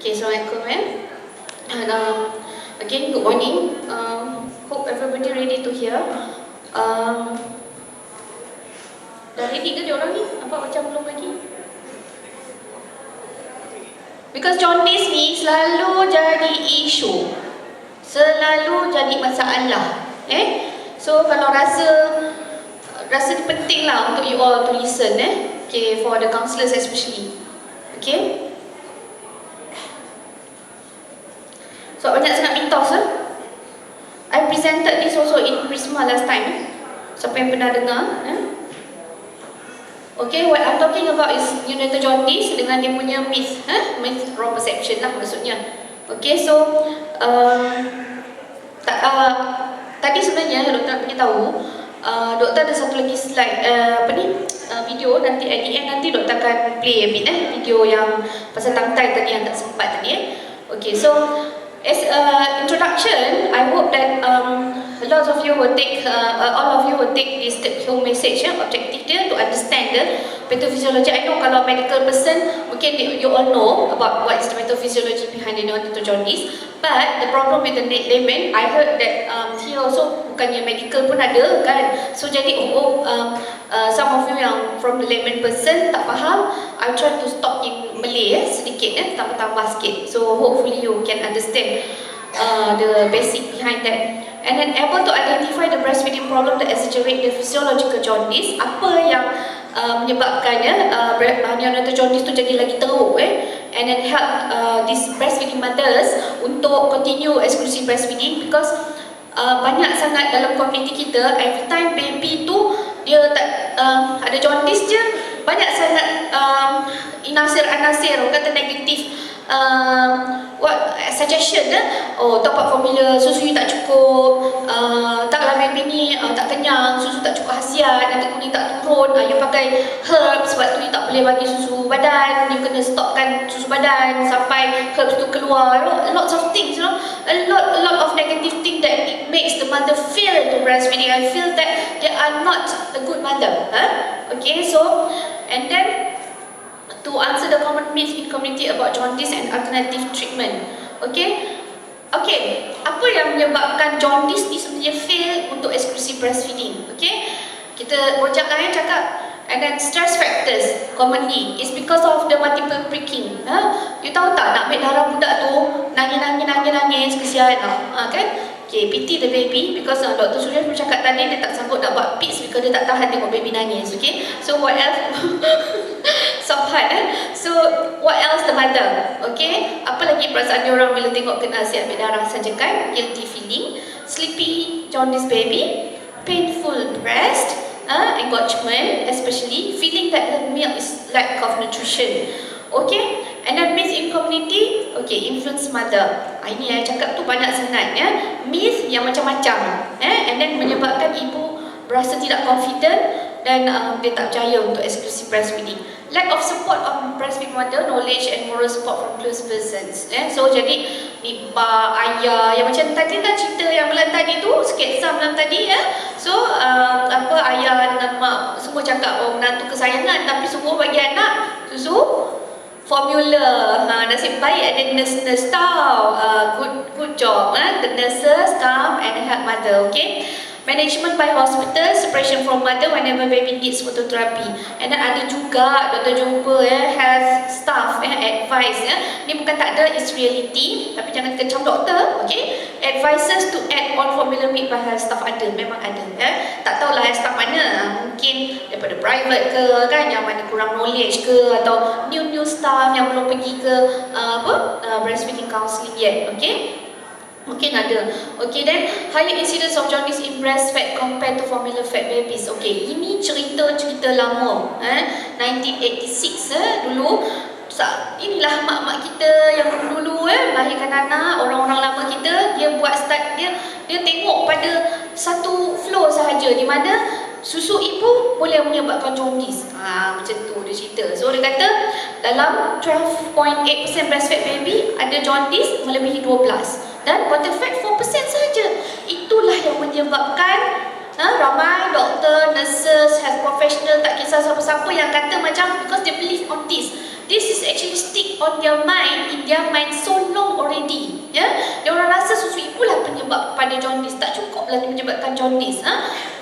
Okay, Assalamualaikum. And again, good morning. Hope everybody ready to hear. Dah ready ke diorang ni? Nampak macam belum lagi? Because jaundice ni selalu jadi isu, selalu jadi masalah. So kalau rasa penting lah untuk you all to listen, okay, for the counsellors especially. Okay. So banyak sangat mitos. I presented this also in Prisma last time. Siapa yang pernah dengar? Okay, what I'm talking about is neonatal jaundice dengan dia punya myth, myth wrong perception lah maksudnya. Okay, so tadi sebenarnya doktor beritahu, doktor ada satu lagi slide video, nanti at the end nanti doktor akan play a bit video yang pasal tangkai tadi yang tak sempat tadi. Okay, so as introduction, I hope that a lot of you will take, all of you will take this take-home message, objective dia to understand the pathophysiology. I know kalau medical person, mungkin you all know about what is the pathophysiology behind the neonatal jaundice. But the problem with the layman, I heard that here also bukannya medical pun ada kan. So jadi some of you yang from the layman person tak faham, I try to stop in Malay sedikit, tambah-tambah sikit. So hopefully you can understand the basic behind that. And then able to identify the breastfeeding problem that exaggerate the physiological jaundice. Apa yang menyebabkannya neonatal jaundice tu jadi lagi teruk, and then help these breastfeeding mothers untuk continue exclusive breastfeeding, because banyak sangat dalam komuniti kita, every time baby tu dia tak ada jaundice je, banyak sangat anasir orang kata negatif suggestion, top up formula, susu you tak cukup, taklah baby ni tak kenyang, susu tak cukup khasiat, nanti kuning tak turun, you pakai herbs sebab tu you tak boleh bagi susu badan, you kena stopkan susu badan sampai herbs tu keluar, lots of things, a lot of negative things that it makes the mother fail to breastfeeding. I feel that they are not a good mother. Okay, so and then to answer the common myth in community about jaundice and alternative treatment. Okay, apa yang menyebabkan jaundice ni sebenarnya fail untuk exclusive breastfeeding? Okay, kita rojak lah cakap. And then stress factors commonly is because of the multiple pricking. You tahu tak, nak ambil darah budak tu nangis kesian kan? Okay, pity the baby, because Dr. Surya pun cakap tadi dia tak sanggup nak buat pits because dia tak tahan tengok baby nangis. Okay, so what else? Soft heart. So what else the mother? Okay, apa lagi perasaan dia orang bila tengok kena asyik ambil darah saja kan? Guilty feeling, sleepy jaundice baby, painful breast, engorgement, especially feeling that the milk is lack of nutrition. Okay, and then myth in community, okay, influence mother. Ini yang cakap tu banyak sangat myth yang macam-macam, and then menyebabkan ibu berasa tidak confident dan dia tak percaya untuk exclusive breastfeeding. Lack of support of breastfeeding mother, knowledge and moral support from close persons. So jadi ibu, ayah yang macam tadi lah cerita yang malam tadi tu, sketsa malam tadi so ayah dengan mak semua cakap menantu kesayangan, tapi semua bagi anak susu formula. Nasib baik ada nurse tahu. Good job. The nurses come and help mother. Okay. Management by hospital, separation from mother whenever baby needs phototherapy. And then ada juga doktor jumpa health staff advice ni bukan tak ada, it's reality, tapi jangan kecam doktor. Okay, advices to add on formula made by health staff ada, memang ada. Tak tahulah health staff mana, mungkin daripada private ke kan, yang mana kurang knowledge ke, atau new staff yang belum pergi ke breastfeeding counselling yet. Okay, mungkin ada. Okay, then higher incidence of jaundice in breastfed compared to formula fed babies. Okay, ini cerita lama 1986 dulu. Inilah mak-mak kita yang dulu melahirkan anak, orang-orang lama kita, dia buat start, dia tengok pada satu flow sahaja, di mana susu ibu boleh menyebabkan jaundice. Macam tu dia cerita. So dia kata dalam 12.8% breastfed baby ada jaundice melebihi 12, dan bottle fat 4% saja. Itulah yang menyebabkan ramai doktor, nurses, health professional, tak kisah siapa-siapa yang kata macam, because they believe on this, this is actually stick on their mind, in their mind so long already. Dia orang rasa susu ibu lah penyebab kepada jaundice, tak cukup lah menyebabkan jaundice.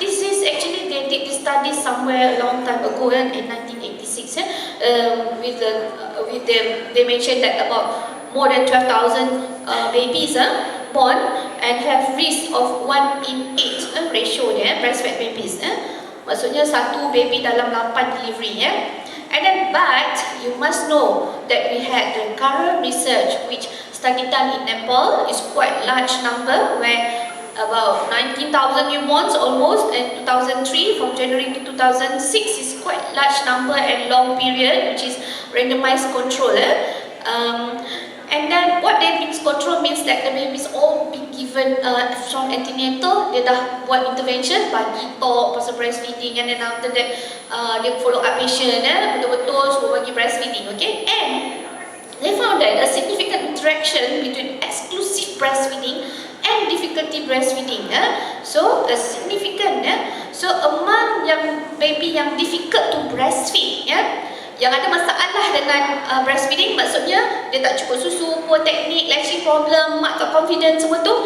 This is actually they did this study somewhere a long time ago in 1986. They mentioned that about more than 12,000 babies born and have risk of 1 in 8 ratio dia, breastfed babies. Maksudnya satu baby dalam 8 delivery. And then, but you must know that we had the current research which study done in Nepal is quite large number, where about 19,000 newborns almost in 2003 from January to 2006 is quite large number and long period, which is randomized control. And then what randomized control means that the babies all be given from antenatal, dia dah buat intervention, bagi talk pasal breastfeeding, and then after that dia follow up patient, betul-betul suruh bagi breastfeeding, okay? And they found that a significant interaction between exclusive breastfeeding and difficulty breastfeeding. So a significant, so among yang baby yang difficult to breastfeed, yang ada masalah dengan breastfeeding, maksudnya dia tak cukup susu, poor technique, latching problem, mak tak confident, semua tu,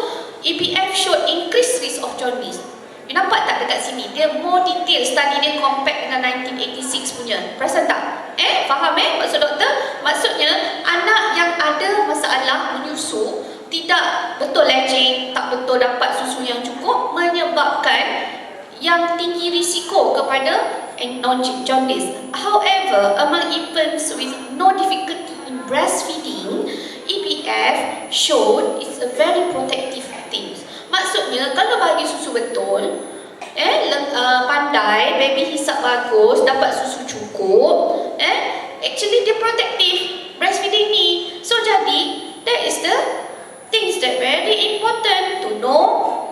EPF showed increased risk of jaundice. You nampak tak dekat sini? Dia more detail study dia compare dengan 1986 punya. Perasan tak? Faham maksud doktor? Maksudnya anak yang ada masalah menyusu, tidak betul latching, tak betul dapat susu yang cukup, menyebabkan yang tinggi risiko kepada jaundice. However, among infants with no difficulty in breastfeeding, EPF showed it's a very protective thing. Maksudnya kalau bagi susu betul, pandai, baby hisap bagus, dapat susu cukup, actually dia protective breastfeeding ni. So jadi that is the things that very important to know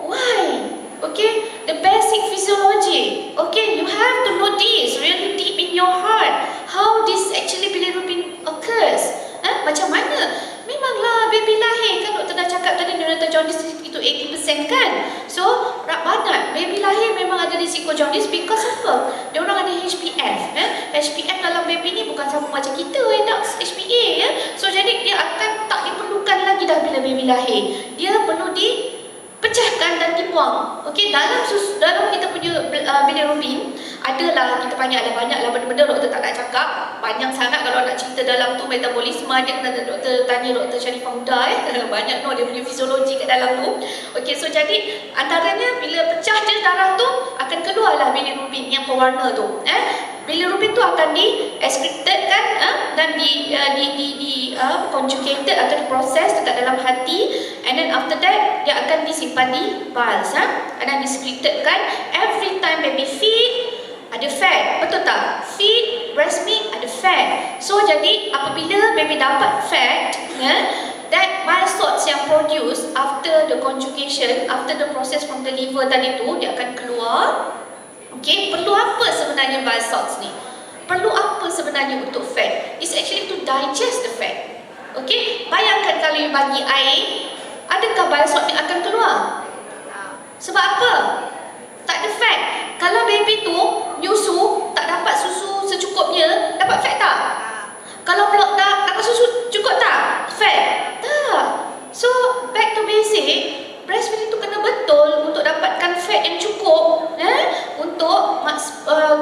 why. Okay, the basic physiology. Okay, you have to know this really deep in your heart. How this actually bilirubin occurs. Macam mana? Memanglah baby lahir, kan doktor dah cakap tadi neonatal jaundice itu 80% kan. So, banyak baby lahir memang ada risiko jaundice because apa? Dia orang ada HPF. HPF dalam baby ni bukan sama macam kita adults HPA. So, jadi dia akan tak diperlukan lagi dah bila baby lahir. Dia perlu pecahkan dan dibuang. Okey, dalam kita punya bilirubin adalah, kita ada banyaklah benda-benda doktor tak nak cakap, banyak sangat kalau nak cerita dalam tu. Metabolisme dia kena doktor tanya Dr. Sharifah Huda banyak dia punya fisiologi kat dalam tu. Okey, so jadi antaranya bila pecah je darah tu akan keluarlah bilirubin yang pewarna tu. Bilirubin tu akan di-excreted kan, dan conjugated atau diproses dekat dalam hati, and then after that dia akan disimpan di bowels, and then di-secreted kan. Every time baby feed ada fat, betul tak? Feed, breast milk ada fat. So jadi apabila baby dapat fat, that bile salts yang produce after the conjugation, after the process from the liver tadi tu, dia akan keluar. Okay, perlu apa sebenarnya bile salts ni? Perlu apa sebenarnya untuk fat? It's actually to digest the fat. Okay, bayangkan kalau you bagi air, adakah bile salt yang akan keluar? Sebab apa? Tak ada fat. Kalau baby tu nyusu, tak dapat susu secukupnya, dapat fat tak? Kalau belum dapat susu cukup tak? Fat? Tak. So, back to basic, breastfeeding tu kena betul untuk dapatkan fat yang cukup, untuk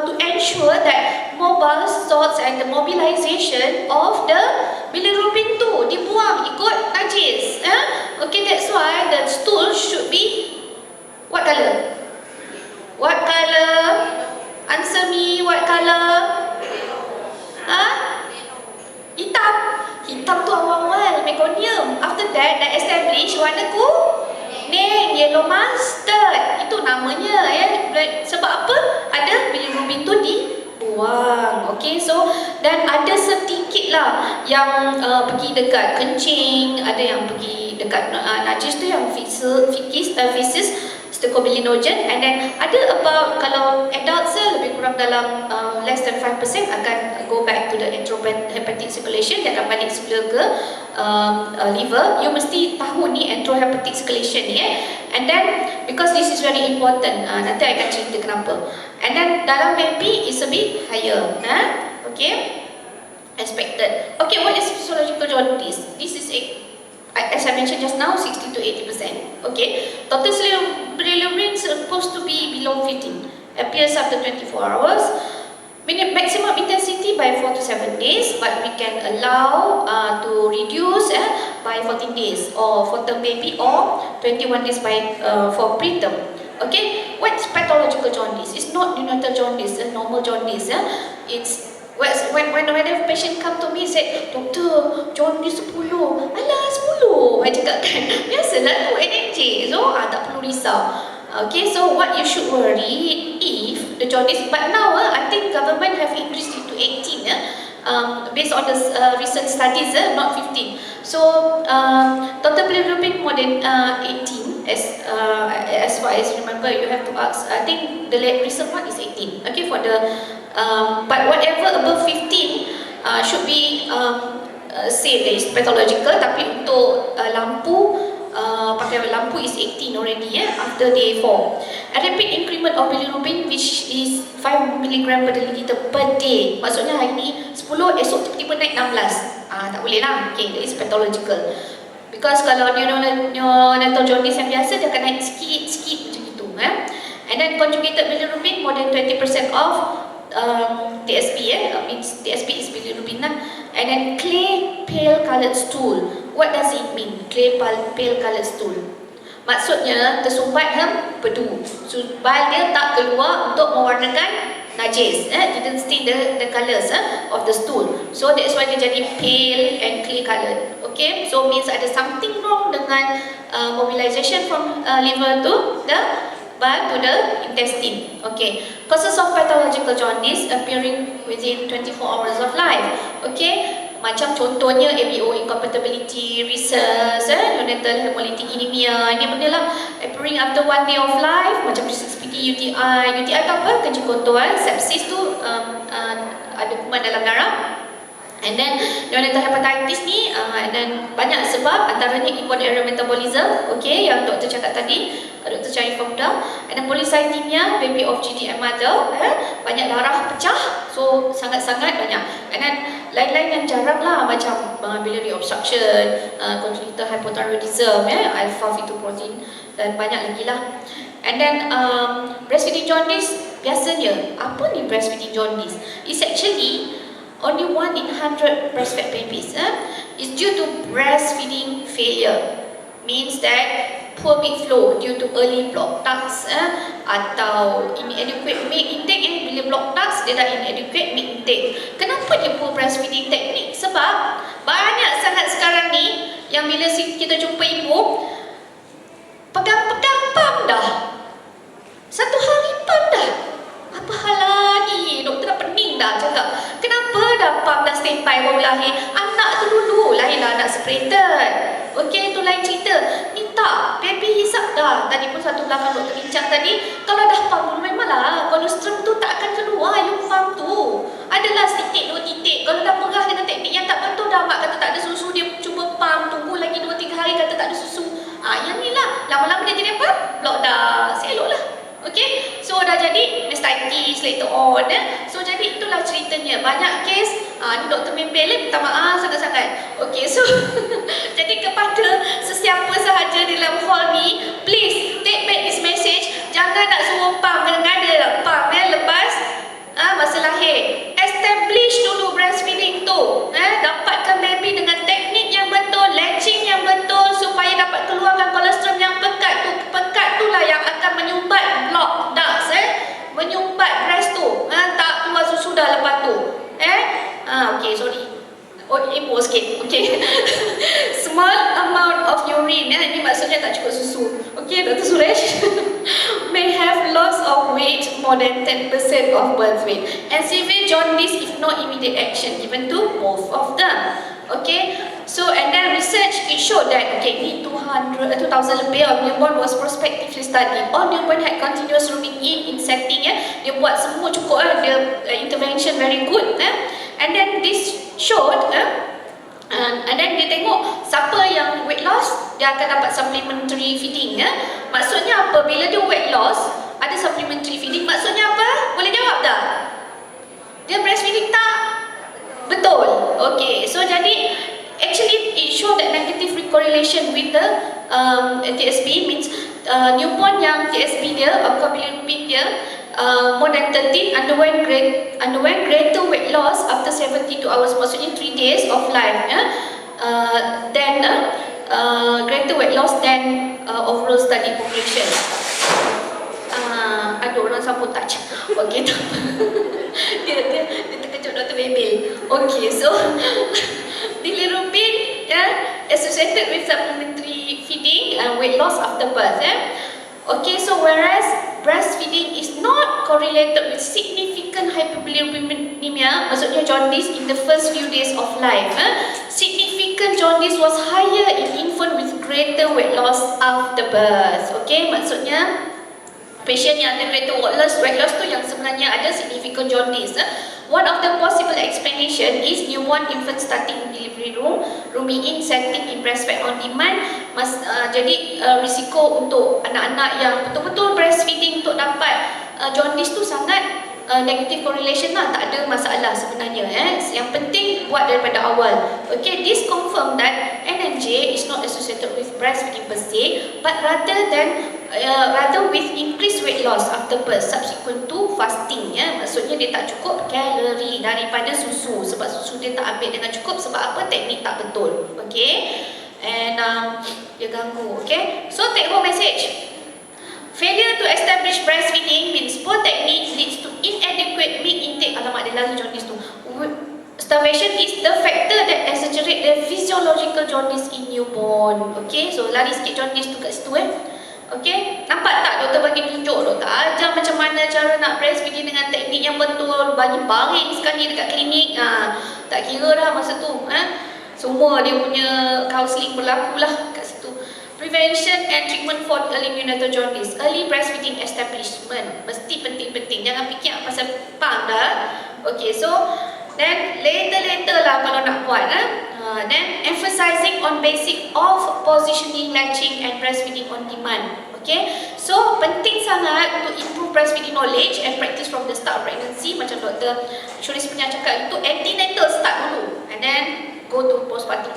to ensure that mobile salts and the mobilization of the bilirubin tu dibuang ikut najis. Okay, that's why the stool should be what color? What color? Answer me, what color? Hitam. Hitam tu awal-awal, meconium. After that, dah establish warna kuning, yellow mustard. Itu namanya sebab apa? Ada bilirubin tu dibuang. Okay, so dan ada sedikit lah yang pergi dekat kencing, ada yang pergi dekat najis tu yang feces, stercobilinogen, and then ada about, kalau adults lebih kurang dalam less than 5% akan go back to the enterohepatic circulation, dia akan balik semula ke liver. You mesti tahu ni enterohepatic circulation ni and then because this is very important, nanti I akan cerita kenapa. And then dalam baby is a bit higher, okay. expected. Okay, what is physiological jaundice? This is as I mentioned just now, 60 to 80%. Okay, total bilirubin is supposed to be below 15, appears after 24 hours. Maximum intensity by 4 to 7 days, but we can allow to reduce by 14 days, or for term baby, or 21 days by for preterm. Okay, what's pathological jaundice? It's not neonatal jaundice, normal jaundice. It's whenever patient come to me say, "Doktor, jaundice 10." Alah, 10. Saya cakap kan, biasalah tu NNJ. So tak perlu risau. Okay, so what you should worry if the jaundice, but now I think government have increased it to 18 based on the recent studies, not 15. So total bilirubin more than 18, as far as remember, you have to ask. I think the recent one is 18. Okay, for the but whatever above 15 should be say there is pathological, tapi untuk lampu, pakai lampu is 18 already after day 4. A rapid increment of bilirubin which is 5 mg per deciliter per day. Maksudnya hari ni 10, esok tiba-tiba naik 16. Tak boleh lah. Okay, that is pathological. Because kalau neonatal jaundice yang biasa, dia akan naik sikit-sikit macam itu. And then conjugated bilirubin more than 20% of TSP, means TSP is bilirubin lah. And then clay pale coloured stool. What does it mean? Clay pale coloured stool. Maksudnya tersumbat pedu. Bal dia tak keluar untuk mewarnakan najis. Didn't stain the colours of the stool. So that's why dia jadi pale and clay coloured. Okay, so means ada something wrong dengan mobilization from liver to the to the intestine. Okay, causes of pathological jaundice appearing within 24 hours of life. Okay, macam contohnya ABO incompatibility, rhesus, neonatal hemolytic anemia, ini benda lah appearing after 1 day of life, macam seperti UTI tu apa? Kencing kotor, sepsis tu ada kuman dalam darah. And then neonatal hepatitis ni and then banyak sebab, antaranya inborn error metabolism, okay, yang doktor cakap tadi, Dr. Syarif Fauda. And then polycythemia, baby of GDM mother, banyak darah pecah, so sangat-sangat banyak. And then lain-lain yang jarang lah, macam biliary obstruction, congenital hypothyroidism, alpha fetoprotein, dan banyak lagi lah. And then breastfeeding jaundice, biasanya apa ni breastfeeding jaundice? It's actually only 1 in 100 breastfed babies is due to breastfeeding failure. Means that poor milk flow due to early blocked ducts atau inadequate milk intake. Bila blocked ducts, dia dah inadequate milk intake. Kenapa dia poor breastfeeding technique? Sebab banyak sangat sekarang ni yang bila kita jumpa ibu pegang-pegang pam dah, 1 hari pam dah. Apa hal lagi? Doktor dah pening dah cakap. Kenapa dah pam dah standby baru lahir? Anak tu dulu lahirlah anak separated. Okey, itu lain cerita. Ni tak, baby hisap dah. Tadi pun satu belakang doktor bincang tadi, kalau dah pam dulu memanglah kolostrum tu tak akan keluar yung pam tu. Adalah titik 2 titik. Kalau dah perah dengan teknik yang tak betul, dah mak kata tak ada susu, dia cuba pam, tunggu lagi 2-3 hari kata tak ada susu. Yang ni lah, lama-lama dia jadi apa? Block dah, selok lah. Okay, so dah jadi mastitis later on. So jadi itulah ceritanya. Banyak kes, ni doktor membel, minta maaf sangat-sangat. Okay, so jadi kepada sesiapa sahaja di dalam hall ni, please take back this message. Jangan nak suruh pam, kadang-kadang pam lepas masa lahir. Establish dulu breastfeeding tu. Dapatkan baby dengan teknik yang betul, latching yang betul, supaya dapat keluarkan kolostrum yang pekat tu. Pekat tu lah yang akan menyumbat block ducts, menyumbat breast tu. Tak keluar susu dah lepas tu. Okay, sorry. Emo sikit. Okay. Small amount of urine, ini maksudnya tak cukup susu. Okay, Dr. Suresh. May have loss of weight more than 10% of birth weight. And severe jaundice if no immediate action given to both of them. Okay, so and then research it showed that ni 2000 lebih of newborn was prospectively studied. All newborn had continuous rooming in setting. Dia buat semua cukup, dia intervention very good. And then this showed and then dia tengok siapa yang weight loss, dia akan dapat supplementary feeding. Maksudnya apa? Bila dia weight loss, ada supplementary feeding, maksudnya apa? Boleh jawab tak? Dia breastfeeding tak? Betul. Okay, so jadi actually it show that negative correlation with the TSB means newborn yang TSB dia, bilirubin dia more than 13 underwent greater weight loss after 72 hours, maksudnya 3 days of life, then greater weight loss than overall study population. Ada orang sampun touch. Okay, dia terkejut Dr. Bebel. Okay, so bilirubin associated with supplementary feeding and weight loss after birth. Okay, so whereas breastfeeding is not correlated with significant hyperbilirubinemia, maksudnya jaundice in the first few days of life. Significant jaundice was higher in infant with greater weight loss after birth. Okay, maksudnya patient yang ada greater weight loss tu yang sebenarnya ada significant jaundice. One of the possible explanation is newborn infant starting delivery rooming setting in breastfeed on demand. Jadi risiko untuk anak-anak yang betul-betul breastfeeding untuk dapat jaundice tu sangat negative correlation lah, tak ada masalah sebenarnya. Yang penting buat daripada awal. Okay, this confirm that NNJ is not associated with breastfeeding per se, but rather with increased weight loss after birth subsequent to fasting. Maksudnya dia tak cukup kalori daripada susu, sebab susu dia tak ambil dengan cukup. Sebab apa? Teknik tak betul. Okay, and dia ganggu. Okay, so take home message. Failure to establish breastfeeding means poor technique leads to inadequate milk intake. Alamak, dia lari jaundice tu. Starvation is the factor that exaggerate the physiological jaundice in newborn. Okay, so lari sikit jaundice tu kat situ. Okay, nampak tak doktor bagi tunjuk, doktor ajar macam mana cara nak breastfeeding dengan teknik yang betul, bagi baring sekali dekat klinik. Tak kira dah masa tu. Semua dia punya counselling berlaku lah kat situ. Prevention and treatment for early neonatal jaundice. Early breastfeeding establishment. Mesti penting-penting. Jangan fikir pasal pang dah. Okay, so then later lah kalau nak buat. Then emphasizing on basic of positioning, latching and breastfeeding on demand. Okay, so penting sangat untuk improve breastfeeding knowledge and practice from the start of pregnancy. Macam Dr. Shuris punya cakap, itu antenatal start dulu, and then go to postpartum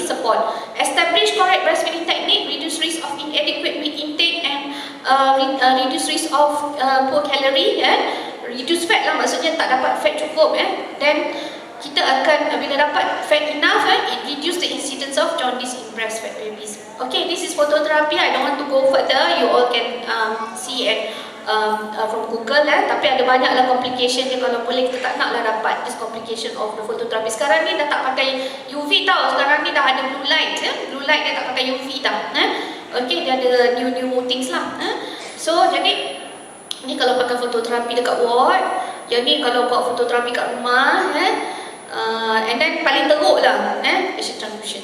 support. Establish correct breastfeeding technique, reduce risk of inadequate milk intake and reduce risk of poor calorie. Reduce fat lah, maksudnya tak dapat fat cukup. Then kita akan, bila dapat fat enough, it reduce the incidence of jaundice in breastfed babies. Okay, this is phototherapy. I don't want to go further. You all can see it from Google. Tapi ada banyaklah complication dia. Kalau boleh kita tak naklah dapat this complication of the phototherapy. Sekarang ni dah tak pakai UV tau. Sekarang ni dah ada blue light. Blue light dia tak pakai UV dah. Okay, dia ada new things lah. So jadi ni kalau pakai phototherapy dekat ward, yang ni kalau buat phototherapy kat rumah. And then paling teruk lah patient transfusion.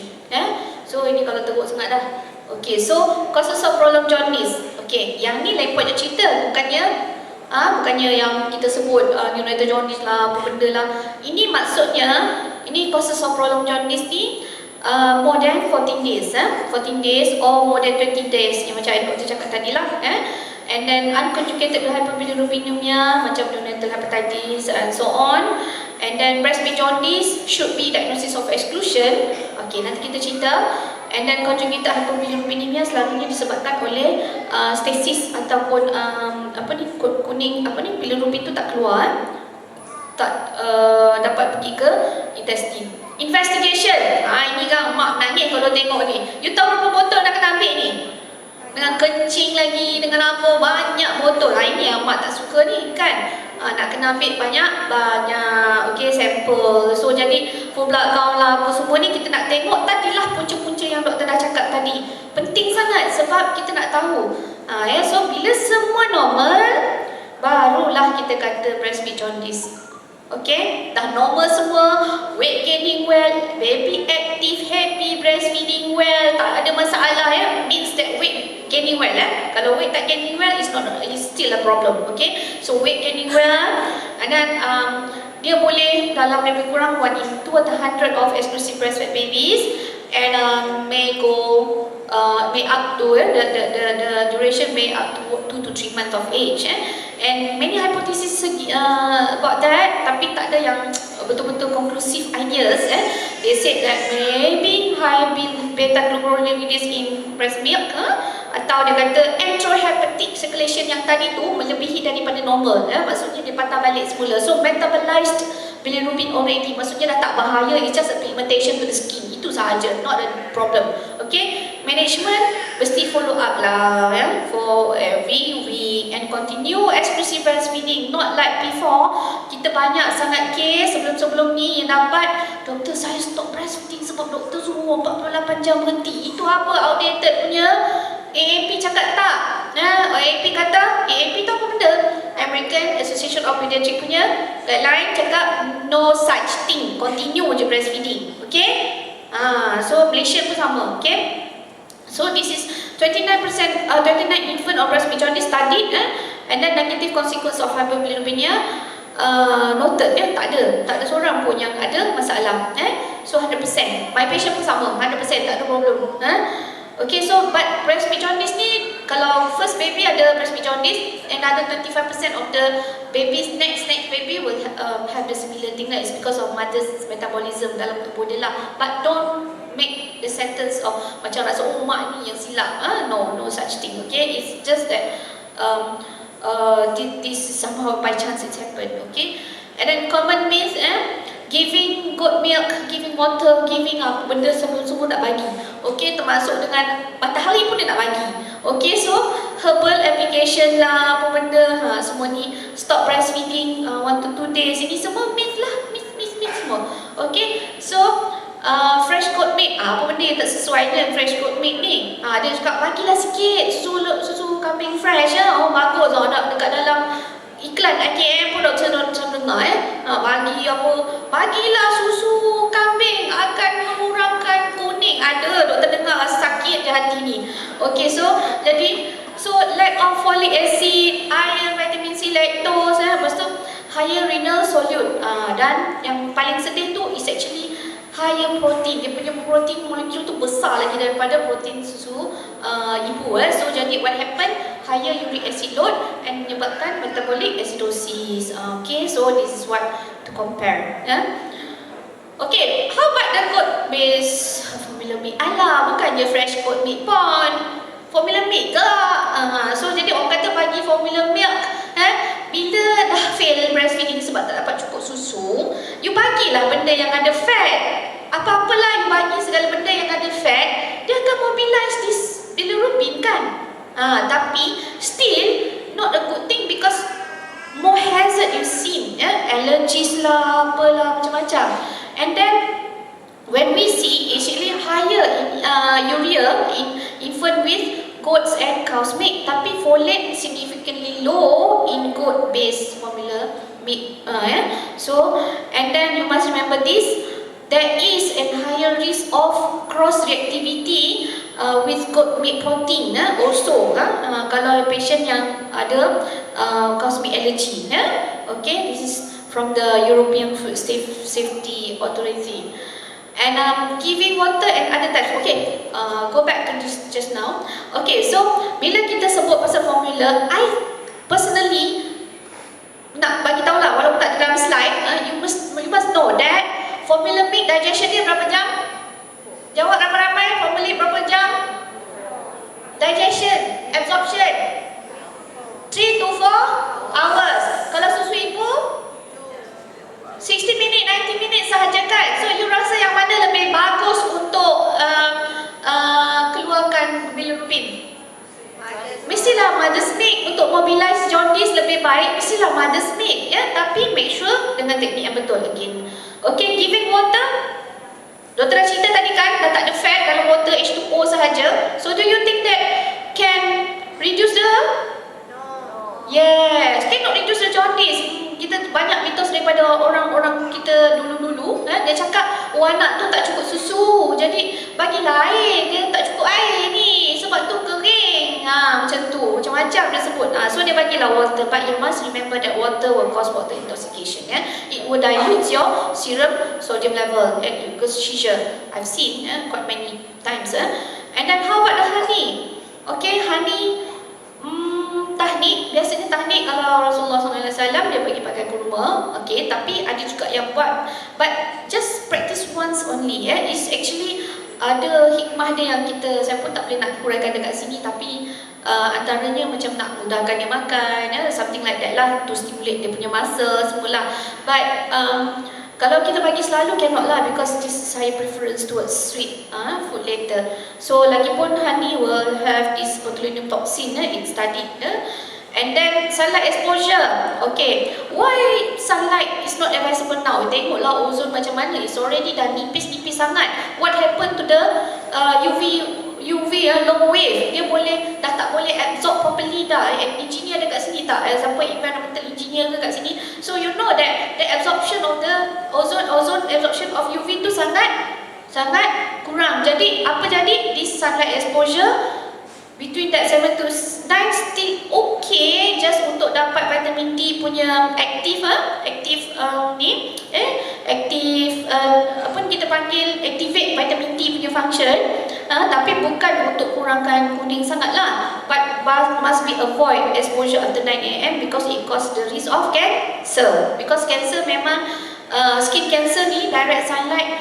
So ini kalau teruk sangat dah. Okay, so causes of prolonged jaundice. Okay, yang ni lain punya cerita. Bukannya yang kita sebut neonatal jaundice lah, apa benda lah. Ini maksudnya, ini causes of prolonged jaundice ni more than 14 days. 14 days or more than 20 days, yang macam doktor cakap tadi lah. And then unconjugated hyperbilirubinemia, macam neonatal hepatitis and so on. And then breastfeed jaundice should be diagnosis of exclusion. Okay, nanti kita cerita. And then conjugated hyperbilirubinemia selalunya disebabkan oleh stasis ataupun kuning bilirubin tu tak keluar, tak dapat pergi ke intestine. Investigation. Ini kan mak nangis kalau tengok ni. You tahu berapa botol nak kena ambil ni? Dengan kencing lagi, dengan apa, banyak botol. Ini yang mak tak suka ni kan. Nak kena ambil banyak, okay, sampel. So jadi full blood count lah, apa semua ni kita nak tengok. Tadilah punca-punca yang doktor dah cakap tadi. Penting sangat sebab kita nak tahu. So bila semua normal, barulah kita kata breastfeed jaundice. Okay, dah normal semua, weight gaining well, baby active, happy, breastfeeding well, tak ada masalah means that weight gaining well. Kalau weight tak gaining well, it's still a problem. Okay, so weight gaining well, and then dia boleh dalam lebih kurang 1 in 200 of exclusive breastfed babies, and may up to the duration may up to 2 to 3 months of age. And many hypotheses about that, tapi tak ada yang betul-betul conclusive ideas. They said that maybe high beta glucuronidase in breast milk, atau dia kata enterohepatic circulation yang tadi tu melebihi daripada normal, maksudnya dia patah balik semula. So metabolized bilirubin already, maksudnya dah tak bahaya, it's just a pigmentation to the skin, itu sahaja, not a problem. Okay, management mesti follow up lah, for every week and continue exclusive breastfeeding, not like before. Kita banyak sangat case sebelum-sebelum ni yang dapat, doktor saya stop breastfeeding sebab doktor suruh 48 jam berhenti. Itu apa outdated punya? AAP cakap tak? AAP kata, AAP tu apa benda? American Association of Pediatric punya guideline cakap no such thing, continue je breastfeeding. Okay? So Malaysia pun sama. Okay? So this is 29% 29 infant of breast jaundice studied, and then negative consequence of hyperbilirubinemia noted, tak ada seorang pun yang ada masalah. So 100%. My patient pun sama, 100%, tak ada problem. Okay, so but breast jaundice ni, kalau first baby ada breast jaundice, another 25% of the babies next baby will have the similar thing. It's because of mother's metabolism dalam tubuh dia lah. But don't make the sentence of macam rasa mak ni yang silap. No such thing. Okay, it's just that this is somehow by chance it's happened. Okay, and then common myths, giving goat milk, giving water, giving benda semua tak bagi. Okay, termasuk dengan matahari pun dia nak bagi. Okay, so herbal application lah, apa benda, semua ni stop breastfeeding 1 to 2 days, ini semua myth lah, myth semua. Okay, so fresh goat milk, apa benda yang tak sesuai dengan fresh goat milk ni? Dia cakap bagilah sikit susu kambing fresh, oh bagus, nak dekat dalam iklan IKM pun doktor dengar, bagi apa, bagilah susu kambing akan mengurangkan kuning. Ada doktor dengar, sakit je hati ni. Okay, so lack of folic acid, iron, vitamin C, lactose, lepas tu higher renal solute, dan yang paling sedih tu is actually higher protein. Dia punya protein molekul tu besar lagi daripada protein susu ibu. So jadi what happen? Higher uric acid load and menyebabkan metabolic acidosis. Okay, so this is what to compare. Okay, how about the goat based formula milk? Alah, bukannya fresh goat milk pun, formula milk ke? So jadi orang kata bagi formula milk, bila dah fail breastfeeding sebab tak dapat cukup susu, you bagilah benda yang ada fat. Apa-apalah you bagi segala benda yang ada fat, dia akan mobilize this bilirubin kan? Tapi still not a good thing because more hazard you see, allergies lah, apalah, macam-macam. And then when we see actually higher urea in infant with goats and cow's milk, tapi folate significantly low in goat based formula milk. So and then you must remember this, there is a higher risk of cross reactivity with goat milk protein also, kalau patient yang ada cow's milk allergy. Okay, this is from the European Food Safety Authority. And giving water and other types. Okay, go back to this just now. Okay, so bila kita sebut pasal formula, I personally nak bagi tahu lah, walaupun tak ada dalam slide, you must know that formula milk digestion dia berapa jam? Jawab ramai-ramai, formula berapa jam? Digestion, absorption 3 to 4 hours. Kalau susu ibu 60 minit, 90 minit sahaja kan? So you rasa yang mana lebih bagus untuk keluarkan bilirubin? Mestilah mother's milk. Untuk mobilize jaundice lebih baik, mestilah mother's milk, tapi make sure dengan teknik yang betul again. Okay, giving water, doktor dah cerita tadi kan, dah tak ada fat dalam water, H2O sahaja. So do you think that can reduce the? No. Yes, cannot reduce the jaundice. Kita banyak mitos daripada orang-orang kita dulu-dulu, dia cakap, oh anak tu tak cukup susu, jadi bagilah air, dia tak cukup air ni, sebab tu kering, macam tu, macam-macam dia sebut. So dia bagilah water, but you must remember that water will cause water intoxication. It will dilute your serum sodium level and it cause seizure. I've seen quite many times. And then how about the honey? Okay, honey, tahnik, biasanya tahnik kalau Rasulullah SAW dia bagi pakai kurma, okey, tapi ada juga yang buat, but just practice once only, is actually ada hikmah dia yang saya pun tak boleh nak kurangkan dekat sini, tapi antaranya macam nak mudahkan dia makan, something like that lah, to stimulate dia punya masa semula. But kalau kita bagi selalu cannot lah, because this is high preference towards sweet food later. So lagipun honey will have this botulinum toxin, it's studied. And then sunlight exposure. Okay, why sunlight is not advisable now? Tengoklah ozon macam mana, it's already dah nipis-nipis sangat. What happened to the UV long wave? Dia dah tak boleh absorb properly dah. Engineer dekat sini tak? Siapa environmental engineer ke kat sini? So you know that the absorption of the ozone absorption of UV tu sangat kurang. Jadi apa jadi? This sunlight exposure between that 7 to 9 still okay, just untuk dapat vitamin D punya aktif apa kita panggil activate vitamin D punya function, tapi bukan untuk kurangkan kuning sangatlah, but must be avoid exposure after 9 AM because it cause the risk of cancer. Because cancer memang skin cancer ni direct sunlight,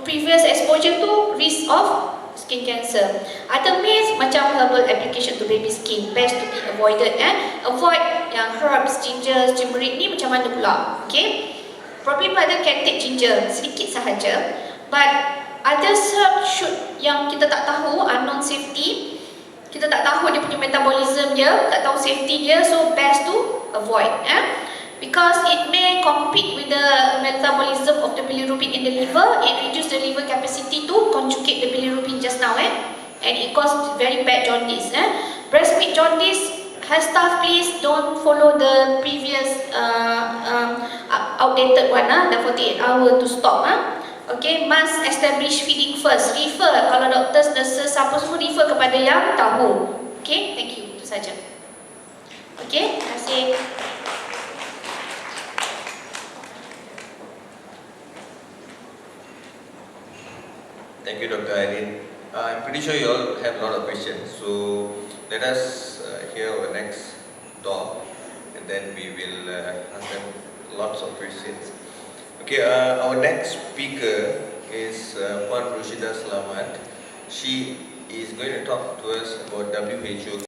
previous exposure tu risk of skin cancer. Other means macam herbal application to baby skin, best to be avoided. Avoid yang herbs, ginger, turmeric ni macam mana pula? Okay, probably mother can take ginger sedikit sahaja, but other herbs yang kita tak tahu, unknown safety, kita tak tahu dia punya metabolism dia, tak tahu safety dia, so best to avoid. Because it may compete with the metabolism of the bilirubin in the liver. It reduces the liver capacity to conjugate the bilirubin just now, and it causes very bad jaundice. Breastfeed jaundice has staff, please don't follow the previous outdated one, the 48 hour to stop. Okay, must establish feeding first. Refer, kalau doctors, nurses, siapa semua refer kepada yang tahu. Okay, thank you, itu saja. Okay, terima kasih. Thank you, Dr. Irene. I'm pretty sure you all have a lot of questions. So let us hear our next talk, and then we will ask them lots of questions. Okay, our next speaker is Puan Rushida Slamat. She is going to talk to us about WHO.